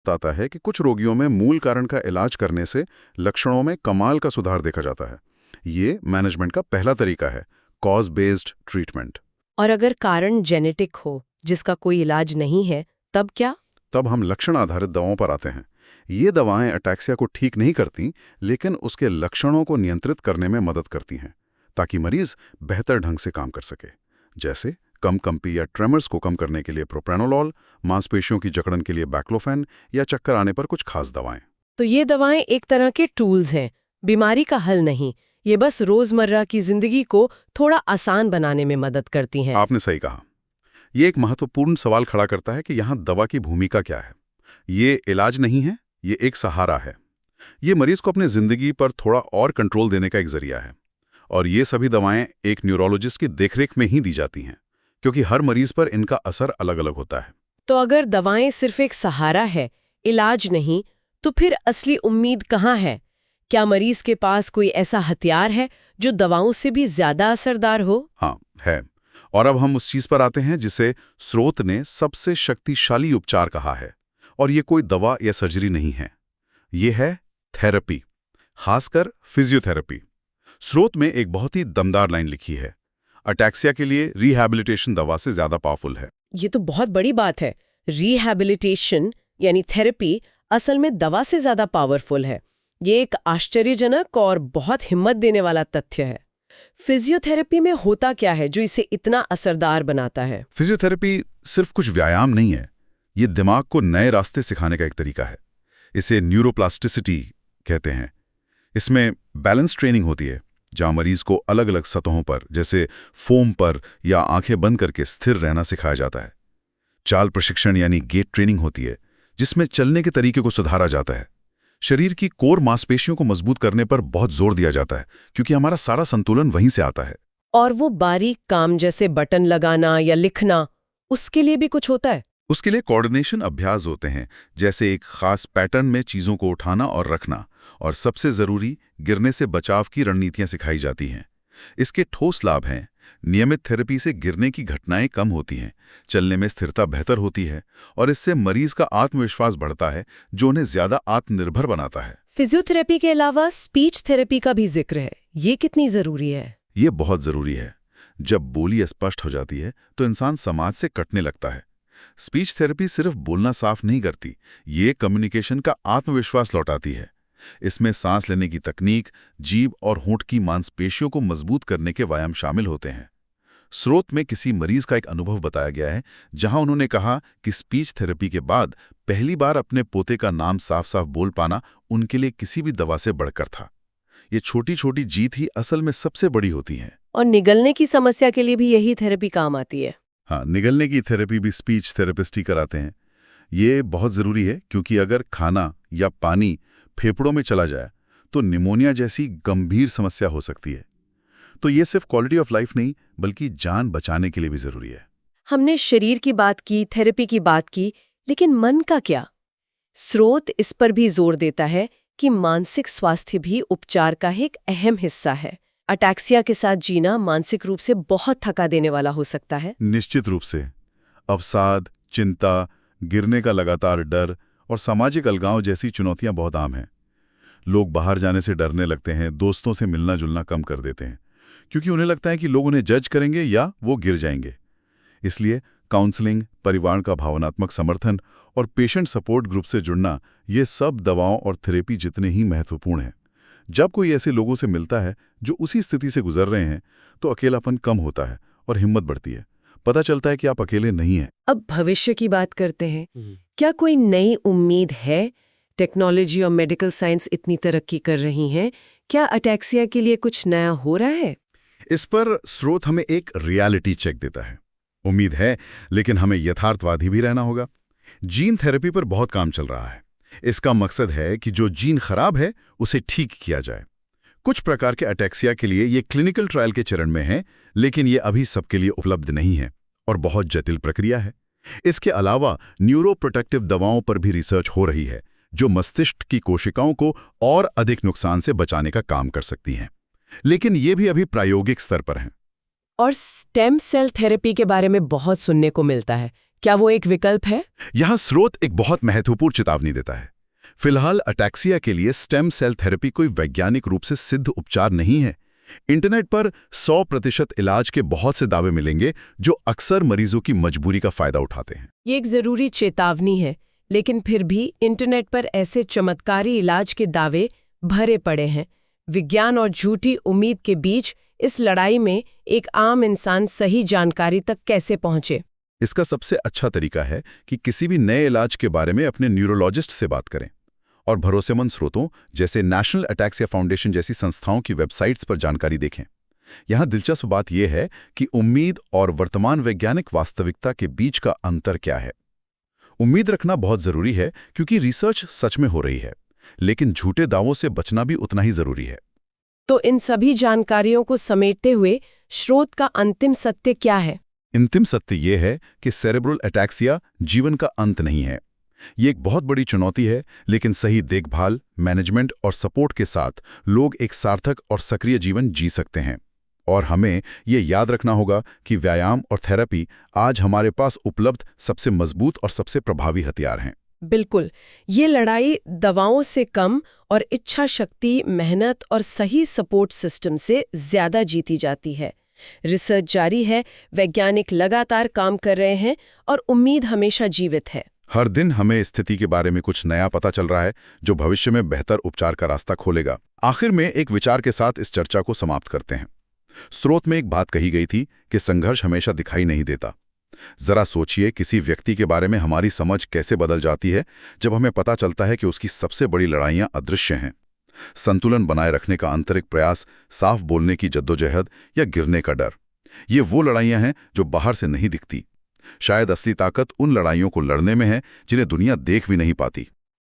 बताता है कि कुछ रोगियों में मूल कारण का इलाज करने से लक्षणों में कमाल का सुधार देखा जाता है। ये मैनेजमेंट का पहला तरीका है, कॉज बेस्ड ट्रीटमेंट। और अगर कारण जेनेटिक हो, जिसका कोई इलाज नहीं है, तब क्या? तब हम लक्षण आधारित दवाओं पर आते हैं। ये दवाएं अटैक्सिया को ठीक नहीं करती, लेकिन उसके लक्षणों को नियंत्रित करने में मदद करती हैं, ताकि मरीज बेहतर ढंग से काम कर सके। जैसे कम कंपी या ट्रेमर्स को कम करने के लिए प्रोप्रानोलॉल, मांसपेशियों की जकड़न के लिए बैक्लोफेन या चक्कर आने पर कुछ खास दवाएं। तो ये दवाएं एक तरह के टूल्स हैं, बीमारी का हल नहीं। ये बस रोजमर्रा की जिंदगी को थोड़ा आसान बनाने में मदद करती हैं। आपने सही कहा। ये एक महत्वपूर्ण सवाल खड़ा करता है कि यहाँ दवा की भूमिका क्या है। ये इलाज नहीं है, ये एक सहारा है। ये मरीज को अपने जिंदगी पर थोड़ा और कंट्रोल देने का एक जरिया है। और ये सभी दवाएं एक न्यूरोलॉजिस्ट की देखरेख में ही दी जाती हैं, क्योंकि हर मरीज पर इनका असर अलग-अलग होता है। तो अगर दवाएं सिर्फ एक सहारा है, इलाज नहीं, तो फिर असली उम्मीद कहाँ है? क्या मरीज के पास कोई ऐसा हथियार है जो दवाओं से भी ज्यादा असरदार हो? हाँ, है। और अब हम उस चीज पर आते हैं जिसे स्रोत ने सबसे शक्तिशाली उपचार कहा है। और ये कोई दवा या सर्जरी नहीं है, ये है थेरेपी, खासकर फिजियोथेरेपी। स्रोत में एक बहुत ही दमदार लाइन लिखी है, अटैक्सिया के लिए रिहैबिलिटेशन दवा से ज्यादा पावरफुल है। ये तो बहुत बड़ी बात है। रिहैबिलिटेशन यानी थेरेपी असल में दवा से ज्यादा पावरफुल है। ये एक आश्चर्यजनक और बहुत हिम्मत देने वाला तथ्य है। फिजियोथेरेपी में होता क्या है जो इसे इतना असरदार बनाता है? फिजियोथेरेपी सिर्फ कुछ व्यायाम नहीं है, ये दिमाग को नए रास्ते सिखाने का एक तरीका है। इसे न्यूरोप्लास्टिसिटी कहते हैं। इसमें बैलेंस ट्रेनिंग होती है, जहां मरीज को अलग अलग सतहों पर, जैसे फोम पर या आंखें बंद करके स्थिर रहना सिखाया जाता है। चाल प्रशिक्षण यानी गेट ट्रेनिंग होती है, जिसमें चलने के तरीके को सुधारा जाता है। शरीर की कोर मांसपेशियों को मजबूत करने पर बहुत जोर दिया जाता है, क्योंकि हमारा सारा संतुलन वहीं से आता है। और वो बारीक काम जैसे बटन लगाना या लिखना, उसके लिए भी कुछ होता है? उसके लिए कोऑर्डिनेशन अभ्यास होते हैं, जैसे एक खास पैटर्न में चीजों को उठाना और रखना। और सबसे जरूरी, गिरने से बचाव की रणनीतियां सिखाई जाती हैं। इसके ठोस लाभ हैं। नियमित थेरेपी से गिरने की घटनाएं कम होती हैं, चलने में स्थिरता बेहतर होती है, और इससे मरीज का आत्मविश्वास बढ़ता है, जो उन्हें ज्यादा आत्मनिर्भर बनाता है। फिजियोथेरेपी के अलावा स्पीच थेरेपी का भी जिक्र है। ये कितनी जरूरी है? ये बहुत जरूरी है। जब बोली अस्पष्ट हो जाती है तो इंसान समाज से कटने लगता है। स्पीच थेरेपी सिर्फ बोलना साफ नहीं करती, ये कम्युनिकेशन का आत्मविश्वास लौटाती है। इसमें सांस लेने की तकनीक, जीभ और होंठ की मांसपेशियों को मजबूत करने के व्यायाम शामिल होते हैं। स्रोत में किसी मरीज का एक अनुभव बताया गया है, जहां उन्होंने कहा कि स्पीच थेरेपी के बाद पहली बार अपने पोते का नाम साफ साफ बोल पाना उनके लिए किसी भी दवा से बढ़कर था। ये छोटी छोटी जीत ही असल में सबसे बड़ी होती हैं। और निगलने की समस्या के लिए भी यही थेरेपी काम आती है? हाँ, निगलने की थेरेपी भी स्पीच थेरेपिस्ट ही कराते हैं। ये बहुत ज़रूरी है, क्योंकि अगर खाना या पानी फेफड़ों में चला जाए तो निमोनिया जैसी गंभीर समस्या हो सकती है। तो ये सिर्फ क्वालिटी ऑफ लाइफ नहीं, बल्कि जान बचाने के लिए भी ज़रूरी है। हमने शरीर की बात की, थेरेपी की बात की, लेकिन मन का क्या? स्रोत इस पर भी जोर देता है कि मानसिक स्वास्थ्य भी उपचार का एक अहम हिस्सा है। अटैक्सिया के साथ जीना मानसिक रूप से बहुत थका देने वाला हो सकता है। निश्चित रूप से। अवसाद, चिंता, गिरने का लगातार डर और सामाजिक अलगाव जैसी चुनौतियां बहुत आम हैं। लोग बाहर जाने से डरने लगते हैं, दोस्तों से मिलना जुलना कम कर देते हैं, क्योंकि उन्हें लगता है कि लोग उन्हें जज करेंगे या वो गिर जाएंगे। इसलिए काउंसलिंग, परिवार का भावनात्मक समर्थन और पेशेंट सपोर्ट ग्रुप से जुड़ना, ये सब दवाओं और थेरेपी जितने ही महत्वपूर्ण हैं। जब कोई ऐसे लोगों से मिलता है जो उसी स्थिति से गुजर रहे हैं, तो अकेलापन कम होता है और हिम्मत बढ़ती है। पता चलता है कि आप अकेले नहीं हैं। अब भविष्य की बात करते हैं। क्या कोई नई उम्मीद है? टेक्नोलॉजी और मेडिकल साइंस इतनी तरक्की कर रही हैं, क्या अटैक्सिया के लिए कुछ नया हो रहा है? इस पर स्रोत हमें एक रियलिटी चेक देता है। उम्मीद है, लेकिन हमें यथार्थवादी भी रहना होगा। जीन थेरेपी पर बहुत काम चल रहा है। इसका मकसद है कि जो जीन खराब है उसे ठीक किया जाए। कुछ प्रकार के अटैक्सिया के लिए ये क्लिनिकल ट्रायल के चरण में है, लेकिन ये अभी सबके लिए उपलब्ध नहीं है और बहुत जटिल प्रक्रिया है। इसके अलावा न्यूरोप्रोटेक्टिव दवाओं पर भी रिसर्च हो रही है, जो मस्तिष्क की कोशिकाओं को और अधिक नुकसान से बचाने का काम कर सकती हैं, लेकिन ये भी अभी प्रायोगिक स्तर पर हैं। और स्टेम सेल थेरेपी के बारे में बहुत सुनने को मिलता है। क्या वो एक विकल्प है? यहाँ स्रोत एक बहुत महत्वपूर्ण चेतावनी देता है। फिलहाल अटैक्सिया के लिए स्टेम सेल थेरेपी कोई वैज्ञानिक रूप से सिद्ध उपचार नहीं है। इंटरनेट पर 100% इलाज के बहुत से दावे मिलेंगे जो अक्सर मरीजों की मजबूरी का फायदा उठाते हैं। ये एक जरूरी चेतावनी है, लेकिन फिर भी इंटरनेट पर ऐसे चमत्कारी इलाज के दावे भरे पड़े हैं। विज्ञान और झूठी उम्मीद के बीच इस लड़ाई में एक आम इंसान सही जानकारी तक कैसे पहुंचे? इसका सबसे अच्छा तरीका है कि किसी भी नए इलाज के बारे में अपने न्यूरोलॉजिस्ट से बात करें और भरोसेमंद स्रोतों जैसे नेशनल अटैक्सिया फाउंडेशन जैसी संस्थाओं की वेबसाइट्स पर जानकारी देखें। यहाँ दिलचस्प बात यह है कि उम्मीद और वर्तमान वैज्ञानिक वास्तविकता के बीच का अंतर क्या है। उम्मीद रखना बहुत जरूरी है क्योंकि रिसर्च सच में हो रही है, लेकिन झूठे दावों से बचना भी उतना ही जरूरी है। तो इन सभी जानकारियों को समेटते हुए स्रोत का अंतिम सत्य क्या है? अंतिम सत्य यह है कि सेरेब्रल अटैक्सिया जीवन का अंत नहीं है। ये एक बहुत बड़ी चुनौती है, लेकिन सही देखभाल, मैनेजमेंट और सपोर्ट के साथ लोग एक सार्थक और सक्रिय जीवन जी सकते हैं। और हमें ये याद रखना होगा कि व्यायाम और थेरेपी आज हमारे पास उपलब्ध सबसे मजबूत और सबसे प्रभावी हथियार हैं। बिल्कुल, ये लड़ाई दवाओं से कम और इच्छा शक्ति, मेहनत और सही सपोर्ट सिस्टम से ज्यादा जीती जाती है। रिसर्च जारी है, वैज्ञानिक लगातार काम कर रहे हैं और उम्मीद हमेशा जीवित है। हर दिन हमें स्थिति के बारे में कुछ नया पता चल रहा है जो भविष्य में बेहतर उपचार का रास्ता खोलेगा। आखिर में एक विचार के साथ इस चर्चा को समाप्त करते हैं। स्रोत में एक बात कही गई थी कि संघर्ष हमेशा दिखाई नहीं देता। जरा सोचिए, किसी व्यक्ति के बारे में हमारी समझ कैसे बदल जाती है जब हमें पता चलता है कि उसकी सबसे बड़ी लड़ाइयां अदृश्य हैं। संतुलन बनाए रखने का आंतरिक प्रयास, साफ बोलने की जद्दोजहद या गिरने का डर, ये वो लड़ाइयां हैं जो बाहर से नहीं दिखती। शायद असली ताकत उन लड़ाइयों को लड़ने में है जिन्हें दुनिया देख भी नहीं पाती।